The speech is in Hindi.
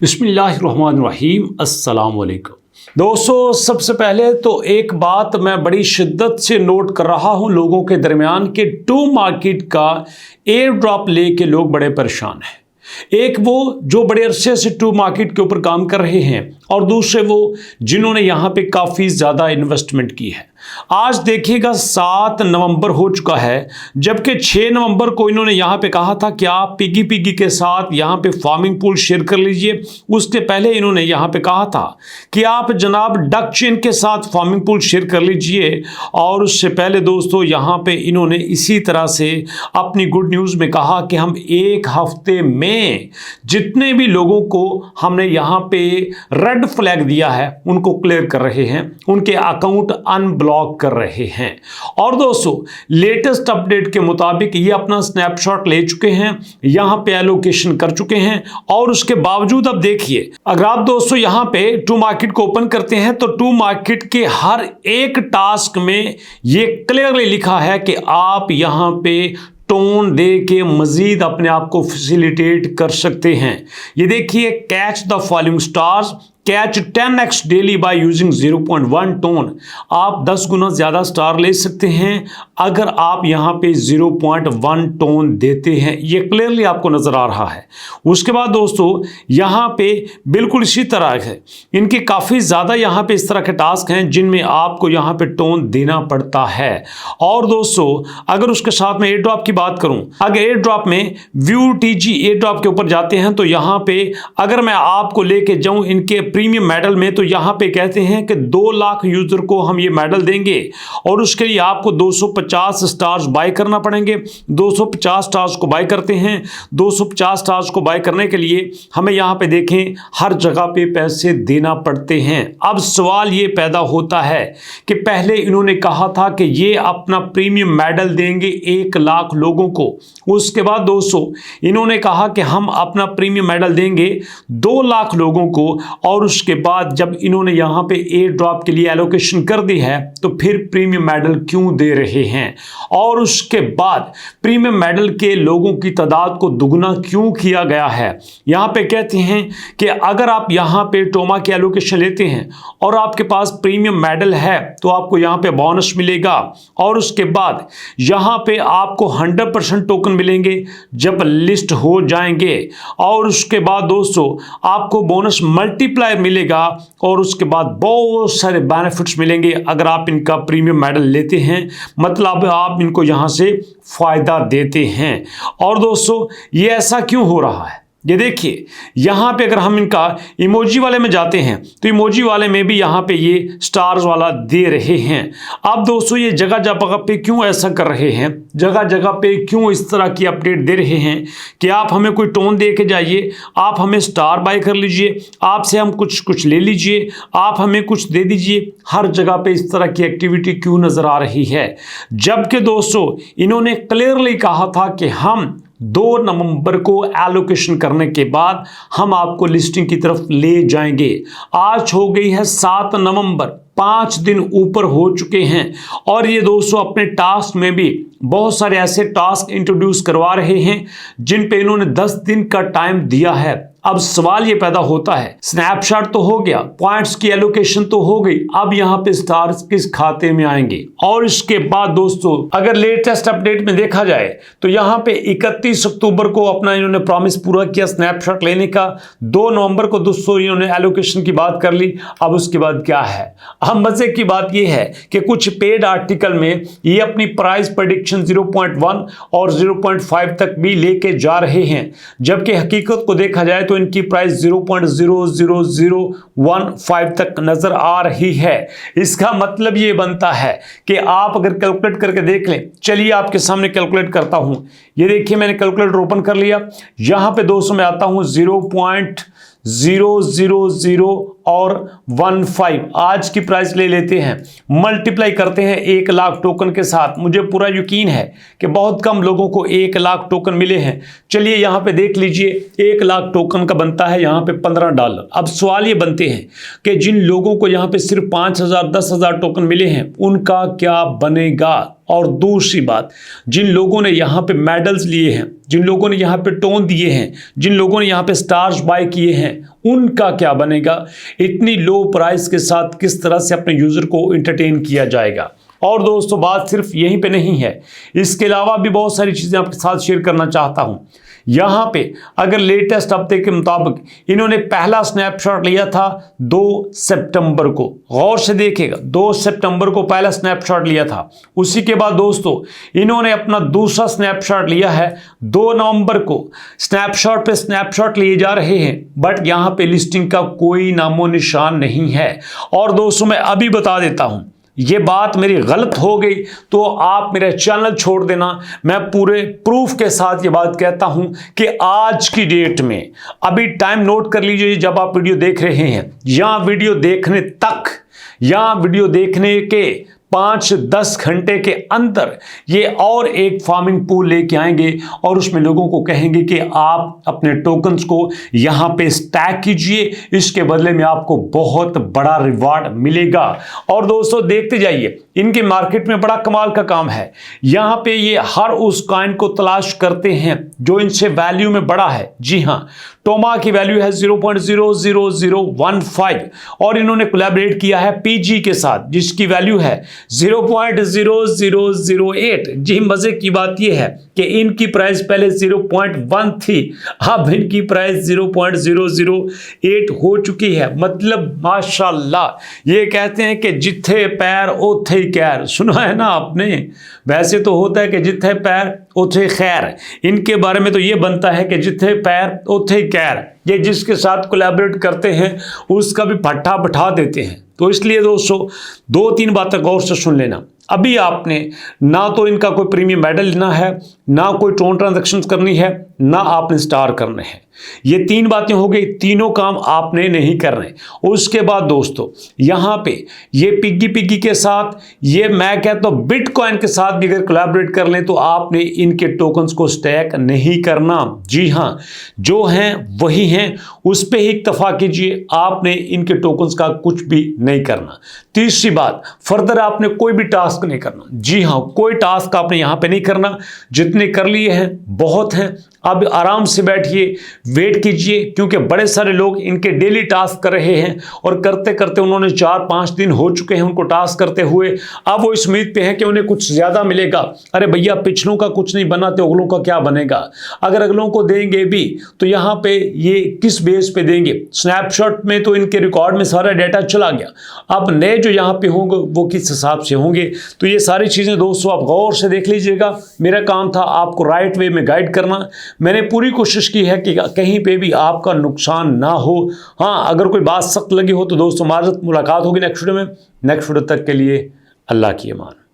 बिस्मिल्लाहिर्रहमानिर्रहीम अस्सलाम वालेकुम दोस्तों, सबसे पहले तो एक बात मैं बड़ी शिद्दत से नोट कर रहा हूं लोगों के दरमियान कि टू मार्केट का एयर ड्रॉप लेके लोग बड़े परेशान हैं। एक वो जो बड़े अरसे से टू मार्केट के ऊपर काम कर रहे हैं और दूसरे वो जिन्होंने यहाँ पे काफ़ी ज़्यादा इन्वेस्टमेंट की है। आज देखिएगा 7 नवंबर हो चुका है, जबकि 6 नवंबर को इन्होंने यहाँ पे कहा था कि आप पिगी पिगी के साथ यहाँ पे फार्मिंग पूल शेयर कर लीजिए। उसके पहले इन्होंने यहाँ पे कहा था कि आप जनाब डक चेन के साथ फार्मिंग पूल शेयर कर लीजिए। और उससे पहले दोस्तों यहाँ पे इन्होंने इसी तरह से अपनी गुड न्यूज़ में कहा कि हम एक हफ्ते में जितने भी लोगों को हमने यहाँ पे रेड फ्लैग दिया है उनको क्लियर कर रहे हैं, उनके अकाउंट अनब्लॉक कर रहे हैं। और दोस्तों लेटेस्ट अपडेट के मुताबिक ये अपना स्नैपशॉट ले चुके हैं, यहां पे एलोकेशन कर चुके हैं। और उसके बावजूद अब देखिए, अगर आप दोस्तों यहां पे टू मार्केट को ओपन करते हैं तो टू मार्केट के हर एक टास्क में ये क्लियरली लिखा है कि आप यहां पे टोन दे के मजीद अपने आप को फैसिलिटेट कर सकते हैं। ये देखिए, catch the following stars, catch 10x daily by using 0.1 tone. आप 10 गुना ज़्यादा स्टार ले सकते हैं अगर आप यहाँ पे 0.1 टोन देते हैं। ये क्लियरली आपको नज़र आ रहा है। उसके बाद दोस्तों यहाँ पे बिल्कुल इसी तरह है, इनके काफ़ी ज़्यादा यहाँ पे इस तरह के टास्क हैं जिनमें आपको यहाँ पे टोन देना पड़ता है। और दोस्तों अगर उसके साथ में एयर ड्रॉप की बात करूँ, अगर एयर ड्रॉप में व्यू टीजी एयर ड्रॉप के ऊपर जाते हैं तो यहाँ पे अगर मैं आपको लेके जाऊँ इनके प्रीमियम मेडल में, तो यहां पे कहते हैं कि 2 लाख यूजर को हम ये मेडल देंगे और उसके लिए आपको 250 स्टार्स बाय करना पड़ेंगे। 250 स्टार्स को बाय करते हैं। 250 स्टार्स को बाय करने के लिए हमें यहां पे देखें हर जगह पे पैसे देना पड़ते हैं। अब सवाल ये पैदा होता है कि पहले इन्होंने कहा था कि ये अपना प्रीमियम मेडल देंगे 1 लाख लोगों को। उसके बाद दोस्तों इन्होंने कहा कि हम अपना प्रीमियम मेडल देंगे 2 लाख लोगों को। और उसके बाद जब इन्होंने यहां पे एयर ड्रॉप के लिए एलोकेशन कर दी है तो फिर प्रीमियम मेडल क्यों दे रहे हैं? और उसके बाद प्रीमियम मेडल के लोगों की तादाद को दुगना क्यों किया गया है? यहां पे कहते हैं कि अगर आप यहां पे टोमा की एलोकेशन लेते हैं और आपके पास प्रीमियम मेडल है तो आपको यहां पे बोनस मिलेगा। और उसके बाद यहां पे आपको 100% टोकन मिलेंगे जब लिस्ट हो जाएंगे। और उसके बाद दोस्तों आपको बोनस मल्टीप्लाई मिलेगा और उसके बाद बहुत सारे बेनिफिट्स मिलेंगे अगर आप इनका प्रीमियम मेडल लेते हैं, मतलब आप इनको यहां से फायदा देते हैं। और दोस्तों ये ऐसा क्यों हो रहा है? ये देखिए, यहाँ पे अगर हम इनका इमोजी वाले में जाते हैं तो इमोजी वाले में भी यहाँ पे ये स्टार्स वाला दे रहे हैं। अब दोस्तों ये जगह जगह पे क्यों ऐसा कर रहे हैं, जगह जगह पे क्यों इस तरह की अपडेट दे रहे हैं कि आप हमें कोई टोन दे के जाइए, आप हमें स्टार बाय कर लीजिए, आपसे हम कुछ ले लीजिए, आप हमें कुछ दे दीजिए। हर जगह पे इस तरह की एक्टिविटी क्यों नज़र आ रही है? जबकि दोस्तों इन्होंने क्लियरली कहा था कि हम 2 नवंबर को एलोकेशन करने के बाद हम आपको लिस्टिंग की तरफ ले जाएंगे। आज हो गई है 7 नवंबर, 5 दिन ऊपर हो चुके हैं। और ये दोस्तों अपने टास्क में भी बहुत सारे ऐसे टास्क इंट्रोड्यूस करवा रहे हैं जिन पे इन्होंने 10 दिन का टाइम दिया है। अब सवाल ये पैदा होता है, स्नैपशॉट तो हो गया, पॉइंट्स की एलोकेशन तो हो गई, अब यहाँ पे स्टार्स किस खाते में आएंगे? और इसके बाद दोस्तों अगर लेटेस्ट अपडेट में देखा जाए तो यहाँ पे 31 अक्टूबर को अपना इन्होंने प्रॉमिस पूरा किया स्नैपशॉट लेने का। 2 नवंबर को दोस्तों इन्होंने एलोकेशन की बात कर ली। अब उसके बाद क्या है? अब मजे की बात यह है कि कुछ पेड आर्टिकल में ये अपनी प्राइस प्रेडिक्शन 0.1 और 0.5 तक भी लेके जा रहे हैं, जबकि हकीकत को देखा जाए तो इनकी प्राइस 0.00015 तक नजर आ रही है। इसका मतलब ये बनता है कि आप अगर कैलकुलेट करके देख लें, चलिए आपके सामने कैलकुलेट करता हूं। ये देखिए मैंने कैलकुलेटर ओपन कर लिया, यहां पे दोस्तों मैं आता हूं 0.000 और 15 आज की प्राइस ले लेते हैं, मल्टीप्लाई करते हैं 1 लाख टोकन के साथ। मुझे पूरा यकीन है कि बहुत कम लोगों को 1 लाख टोकन मिले हैं। चलिए यहाँ पे देख लीजिए, 1 लाख टोकन का बनता है यहाँ पे $15। अब सवाल ये बनते हैं कि जिन लोगों को यहाँ पे सिर्फ 5,000 10,000 टोकन मिले हैं उनका क्या बनेगा? और दूसरी बात, जिन लोगों ने यहाँ पे मेडल्स लिए हैं, जिन लोगों ने यहाँ पे टोन दिए हैं, जिन लोगों ने यहाँ पे स्टार्स बाय किए हैं, उनका क्या बनेगा, इतनी लो प्राइस के साथ किस तरह से अपने यूज़र को एंटरटेन किया जाएगा। और दोस्तों बात सिर्फ यहीं पे नहीं है, इसके अलावा भी बहुत सारी चीज़ें आपके साथ शेयर करना चाहता हूँ। यहाँ पे अगर लेटेस्ट अपडेट के मुताबिक इन्होंने पहला स्नैपशॉट लिया था 2 सितंबर को, गौर से देखिएगा 2 सितंबर को पहला स्नैपशॉट लिया था। उसी के बाद दोस्तों इन्होंने अपना दूसरा स्नैपशॉट लिया है 2 नवंबर को। स्नैपशॉट पे स्नैपशॉट लिए जा रहे हैं बट यहाँ पे लिस्टिंग का कोई नामो निशान नहीं है। और दोस्तों मैं अभी बता देता हूँ, ये बात मेरी गलत हो गई तो आप मेरा चैनल छोड़ देना, मैं पूरे प्रूफ के साथ ये बात कहता हूं कि आज की डेट में, अभी टाइम नोट कर लीजिए जब आप वीडियो देख रहे हैं, या वीडियो देखने तक या वीडियो देखने के 5-10 घंटे के अंदर ये और एक फार्मिंग पूल लेके आएंगे और उसमें लोगों को कहेंगे कि आप अपने टोकन्स को यहाँ पे स्टैक कीजिए, इसके बदले में आपको बहुत बड़ा रिवार्ड मिलेगा। और दोस्तों देखते जाइए, इनके मार्केट में बड़ा कमाल का काम है। यहाँ पे ये हर उस कॉइन को तलाश करते हैं जो इनसे वैल्यू में बड़ा है। जी हाँ, टोमा की वैल्यू है 0.00015 और इन्होंने कोलैबोरेट किया है पीजी के साथ जिसकी वैल्यू है 0.0008। जी मजे की बात यह है कि इनकी प्राइस पहले 0.1 थी, अब इनकी प्राइस 0.008 हो चुकी है। मतलब माशाल्लाह, ये कहते हैं कि जिथे पैर ओथे कैर, सुना है ना आपने। वैसे तो होता है कि जिथे पैर ओथे खैर, इनके बारे में तो ये बनता है कि जिथे पैर ओथे कैर। ये जिसके साथ कोलैबोरेट करते हैं उसका भी पट्टा बैठा देते हैं। तो इसलिए दोस्तों 2-3 बातें गौर से सुन लेना। अभी आपने ना तो इनका कोई प्रीमियम मेडल लेना है, ना कोई टोन ट्रांजैक्शन करनी है, ना आपने स्टार करने हैं। ये 3 बातें हो गई, तीनों काम आपने नहीं करने। उसके बाद दोस्तों यहाँ पे ये पिग्गी के साथ, ये मैं कहता हूँ बिटकॉइन के साथ भी अगर कोलैबोरेट कर लें तो आपने इनके टोकन्स को स्टैक नहीं करना। जी हाँ, जो हैं वही हैं, उस पर ही इक्तफा कीजिए, आपने इनके टोकन्स का कुछ भी नहीं करना। तीसरी बात, फर्दर आपने कोई भी टास्क नहीं करना। जी हाँ, कोई टास्क आपने यहाँ पे नहीं करना, जितने कर लिए हैं बहुत हैं। अब आराम से बैठिए, वेट कीजिए, क्योंकि बड़े सारे लोग इनके डेली टास्क कर रहे हैं और करते करते उन्होंने 4-5 दिन हो चुके हैं उनको टास्क करते हुए। अब वो इस उम्मीद पे हैं कि उन्हें कुछ ज़्यादा मिलेगा। अरे भैया, पिछलों का कुछ नहीं बना तो अगलों का क्या बनेगा? अगर अगलों को देंगे भी तो यहाँ पे ये किस बेस पे देंगे? स्नैपशॉट में तो इनके रिकॉर्ड में सारा डाटा चला गया, अब नए जो यहाँ पे होंगे वो किस हिसाब से होंगे? तो ये सारी चीज़ें दोस्तों आप गौर से देख लीजिएगा। मेरा काम था आपको राइट वे में गाइड करना। मैंने पूरी कोशिश की है कि कहीं पे भी आपका नुकसान ना हो। हाँ, अगर कोई बात सख्त लगी हो तो दोस्तों माजरत, मुलाकात होगी नेक्स्ट वीडियो में। नेक्स्ट वीडियो तक के लिए अल्लाह की अमान।